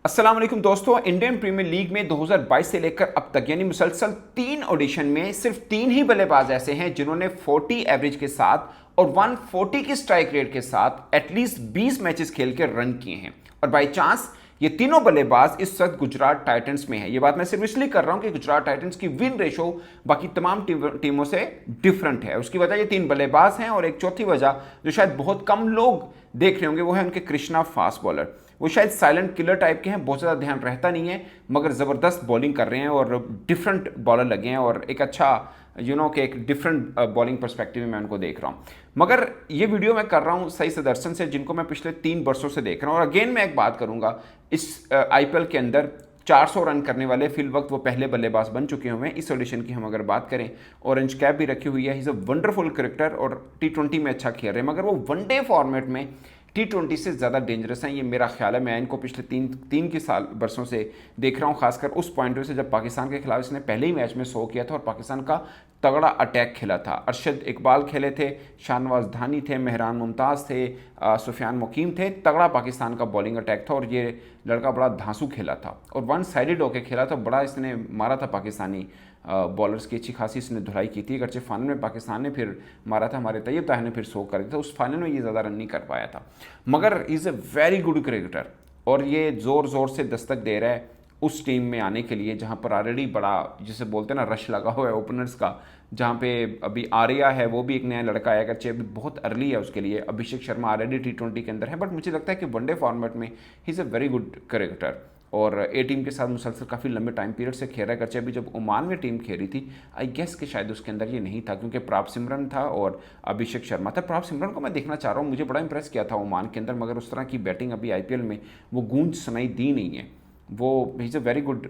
अस्सलाम वालेकुम दोस्तों। इंडियन प्रीमियर लीग में 2022 से लेकर अब तक यानी मुसलसल 3 ऑडिशन में सिर्फ 3 ही बल्लेबाज ऐसे हैं जिन्होंने 40 एवरेज के साथ और 140 की स्ट्राइक रेट के साथ एटलीस्ट 20 मैचेस खेल के रन किए हैं। और बाई चांस ये तीनों बल्लेबाज इस वक्त गुजरात टाइटंस में है। ये बात मैं सिर्फ इसलिए कर रहा हूं कि गुजरात टाइटंस की विन रेशो बाकी तमाम टीमों से डिफरेंट है। उसकी वजह ये 3 बल्लेबाज हैं और एक चौथी वजह जो शायद बहुत कम लोग देख रहे होंगे वो है उनके कृष्णा फास्ट बॉलर। वो शायद साइलेंट किलर टाइप के हैं, बहुत ज़्यादा ध्यान रहता नहीं है, मगर ज़बरदस्त बॉलिंग कर रहे हैं और डिफरेंट बॉलर लगे हैं और एक अच्छा कि एक डिफरेंट बॉलिंग पर्सपेक्टिव में मैं उनको देख रहा हूँ। मगर ये वीडियो मैं कर रहा हूँ सही सदर्शन से जिनको मैं पिछले 3 वर्षों से देख रहा हूँ। और अगेन मैं एक बात करूँगा, इस आईपीएल के अंदर 400 रन करने वाले फिल वक्त वो पहले बल्लेबाज बन चुके हुए हैं। इस ऑडिशन की हम अगर बात करें, ऑरेंज कैप भी रखी हुई है, he is a wonderful cricketer और T20 में अच्छा खेल रहे हैं, मगर वो वनडे फॉर्मेट में T20 से ज़्यादा डेंजरस हैं, ये मेरा ख्याल है। मैं इनको पिछले तीन के साल बरसों से देख रहा हूँ, खासकर उस पॉइंट ऑफ व्यू से जब पाकिस्तान के खिलाफ इसने पहले ही मैच में 100 किया था और पाकिस्तान का तगड़ा अटैक खेला था। अरशद इकबाल खेले थे, शाहनवाज धानी थे, मेहरान मुमताज़ थे, सुफियान मुकीम थे। तगड़ा पाकिस्तान का बॉलिंग अटैक था और ये लड़का बड़ा धांसू खेला था और वन साइडेड होकर खेला था। बड़ा इसने मारा था पाकिस्तानी बॉलर्स की, अच्छी खासी इसने धुलाई की थी। अगरचे फाइनल में पाकिस्तान ने फिर मारा था, हमारे तैयब ताहिर ने फिर 100 कर दिया था। उस फाइनल में ये ज़्यादा रन नहीं कर पाया था, मगर is a very good cricketer और ये ज़ोर ज़ोर से दस्तक दे रहा है उस टीम में आने के लिए जहाँ पर ऑलरेडी बड़ा जिसे बोलते हैं ना रश लगा हुआ है ओपनर्स का। जहाँ पे अभी आर्या है, वो भी एक नया लड़का है, अगरचे अभी बहुत अर्ली है उसके लिए। अभिषेक शर्मा ऑलरेडी T20 के अंदर है, बट मुझे लगता है कि वनडे फॉर्मेट में ही is a very good cricketer और ए टीम के साथ मुसलसल काफ़ी लंबे टाइम पीरियड से खेल रहा है। करचे अभी जब ओमान में टीम खेल रही थी, आई गेस कि शायद उसके अंदर ये नहीं था क्योंकि प्राप सिमरन था और अभिषेक शर्मा था। प्राप सिमरन को मैं देखना चाह रहा हूँ, मुझे बड़ा इंप्रेस किया था ओमान के अंदर, मगर उस तरह की बैटिंग अभी आईपीएल में वो गूंज सुनाई दी नहीं है। वो ही is a very good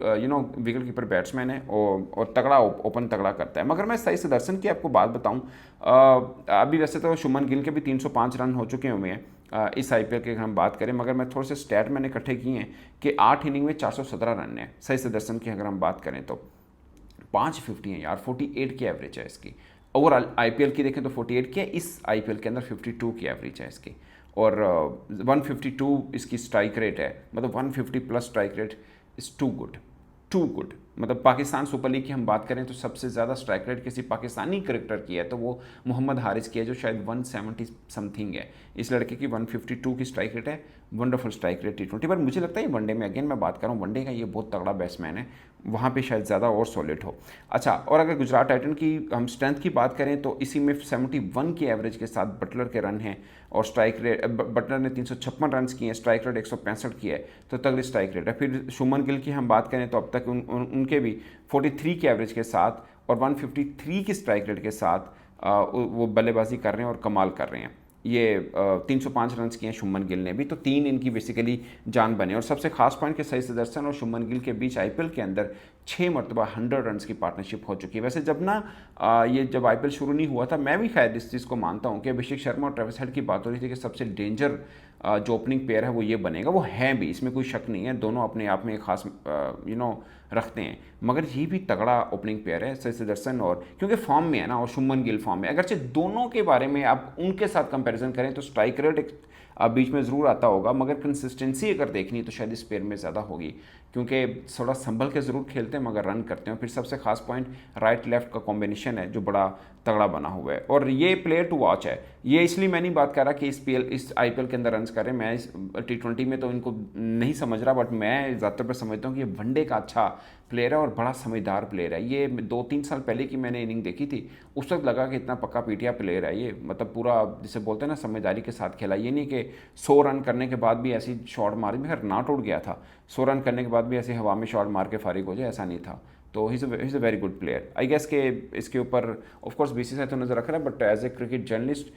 wicket keeper batsman है और तगड़ा ओपन तगड़ा करता है। मगर मैं सही सुदर्शन की आपको बात बताऊं, अभी वैसे तो शुभमन गिल के भी 305 रन हो चुके हुए हैं इस आईपीएल के अगर हम बात करें, मगर मैं थोड़े से स्टैट मैंने इकट्ठे किए हैं कि 8 इनिंग में 417 रन है। सही सुदर्शन की अगर हम बात करें तो 550 है यार, 48 की एवरेज है इसकी। ओवरऑल आईपीएल की देखें तो 48 की है, इस आईपीएल के अंदर 52 की एवरेज है इसकी और 152 इसकी स्ट्राइक रेट है। मतलब 150 plus strike rate is too good, too good. मतलब पाकिस्तान सुपर लीग की हम बात करें तो सबसे ज़्यादा स्ट्राइक रेट किसी पाकिस्तानी क्रिकेटर की है तो वो मोहम्मद हारिस की है जो शायद 170 समथिंग है। इस लड़के की 152 की स्ट्राइक रेट है, वंडरफुल स्ट्राइक रेट T20। पर मुझे लगता है ये वनडे में, अगेन मैं बात कर रहा हूँ वनडे का, ये बहुत तगड़ा बैट्समैन है, वहाँ पे शायद ज़्यादा और सॉलिड हो। अच्छा, और अगर गुजरात टाइटन की हम स्ट्रेंथ की बात करें तो इसी में 71 की एवरेज के साथ बटलर के रन हैं और स्ट्राइक रेट बटलर ने 356 रन किए हैं, स्ट्राइक रेट 165 की है, तो तगड़ी स्ट्राइक रेट है। फिर शुभमन गिल की हम बात करें तो अब तक उनके भी 43 की एवरेज के साथ और 153 की स्ट्राइक रेट के साथ वो बल्लेबाजी कर रहे हैं और कमाल कर रहे हैं। ये 305 रन किए हैं शुभमन गिल ने भी, तो 3 इनकी बेसिकली जान बने। और सबसे खास पॉइंट कि सही सुदर्शन और शुभमन गिल के बीच आईपीएल के अंदर 6 मरतबा 100 रन की पार्टनरशिप हो चुकी है। वैसे जब आईपीएल शुरू नहीं हुआ था, मैं भी शायद इस चीज़ को मानता हूँ कि अभिषेक शर्मा और ट्रेविस हेड की बात हो रही थी कि सबसे डेंजर जो ओपनिंग पेयर है वो ये बनेगा। वो है भी, इसमें कोई शक नहीं है, दोनों अपने आप में एक खास रखते हैं, मगर ये भी तगड़ा ओपनिंग पेयर है सही सुदर्शन। और क्योंकि फॉर्म में है ना और शुभमन गिल फॉर्म में, अगरचे दोनों के बारे में आप उनके साथ कंपैरिजन करें तो स्ट्राइक रेट एक बीच में ज़रूर आता होगा, मगर कंसिस्टेंसी अगर देखनी तो शायद इस पेयर में ज़्यादा होगी क्योंकि थोड़ा संभल के ज़रूर खेलते हैं मगर रन करते हैं। फिर सबसे खास पॉइंट राइट लेफ्ट का कॉम्बिनेशन है जो बड़ा तगड़ा बना हुआ है और ये प्लेयर टू वॉच है। ये इसलिए मैं नहीं बात कर रहा कि इस आईपीएल के अंदर रन करें, मैं इस T20 में तो इनको नहीं समझ रहा, बट मैं ज़्यादातर पर समझता हूँ कि ये वनडे का अच्छा प्लेयर है और बड़ा समझदार प्लेयर है। ये 2-3 साल पहले की मैंने इनिंग देखी थी, उस वक्त लगा कि इतना पक्का पीटिया प्लेयर है ये, मतलब पूरा जिसे बोलते हैं ना समझदारी के साथ खेला। ये नहीं कि 100 रन करने के बाद भी ऐसी शॉट मारी, फिर नाट उड़ गया था, 100 रन करने के बाद भी ऐसे हवा में शॉट मार के फारिग हो जाए, ऐसा नहीं था। तो he is a very good player. I guess के इसके ऊपर ऑफकोर्स बीसीसीआई तो नज़र रख रहा है, but as a cricket journalist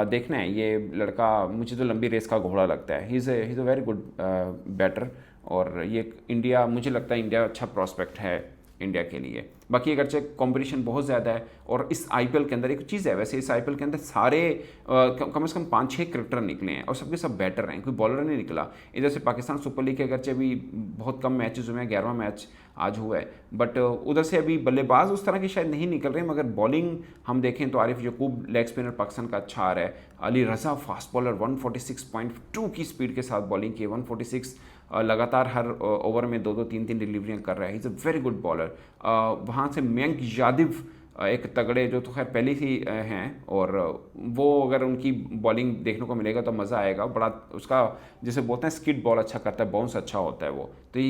देखना है ये लड़का, मुझे तो लंबी रेस का घोड़ा लगता है। He is a very good batter और ये इंडिया, मुझे लगता है इंडिया अच्छा प्रॉस्पेक्ट है इंडिया के लिए। बाकी अगरचे कंपटीशन बहुत ज़्यादा है और इस आईपीएल के अंदर एक चीज़ है, वैसे इस आईपीएल के अंदर सारे कम से कम 5-6 क्रिकेटर निकले हैं और सबके सब बैटर हैं, कोई बॉलर नहीं निकला। इधर से पाकिस्तान सुपर लीग के अगरचे भी बहुत कम मैचेस हुए हैं, 11वां मैच आज हुआ है, बट उधर से अभी बल्लेबाज उस तरह के शायद नहीं निकल रहे, मगर बॉलिंग हम देखें तो आरिफ यकूब लेग स्पिनर पाकिस्तान का अच्छा आ रहा है, अली रज़ा फास्ट बॉलर 146.2 की स्पीड के साथ बॉलिंग की, 146 लगातार हर ओवर में 2-2 3-3 डिलीवरियाँ कर रहा है। Is a very good bowler. वहाँ से मयंक यादव एक तगड़े जो तो खैर पहले ही हैं, और वो अगर उनकी बॉलिंग देखने को मिलेगा तो मज़ा आएगा। बड़ा उसका जिसे बोलते हैं स्किड बॉल अच्छा करता है, बाउंस अच्छा होता है वो, तो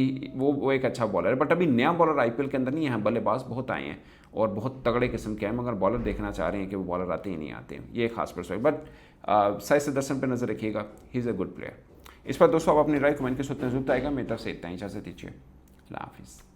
वो एक अच्छा बॉलर है। बट अभी नया बॉलर आईपीएल के अंदर नहीं है, बल्लेबाज बहुत आए हैं और बहुत तगड़े किस्म के हैं, मगर बॉलर देखना चाह रहे हैं कि वो बॉलर आते ही नहीं आते, ये खास पर्सपेक्ट। बट साई सुदर्शन पर नज़र रखिएगा, ही इज़ अ गुड प्लेयर। इस पर दोस्तों आप अपनी राय कमेंट के सूत्र में जरूर आएगा। मेरी तरफ से इतना ही, इजाज़त दीजिए, अल्लाह हाफिज़।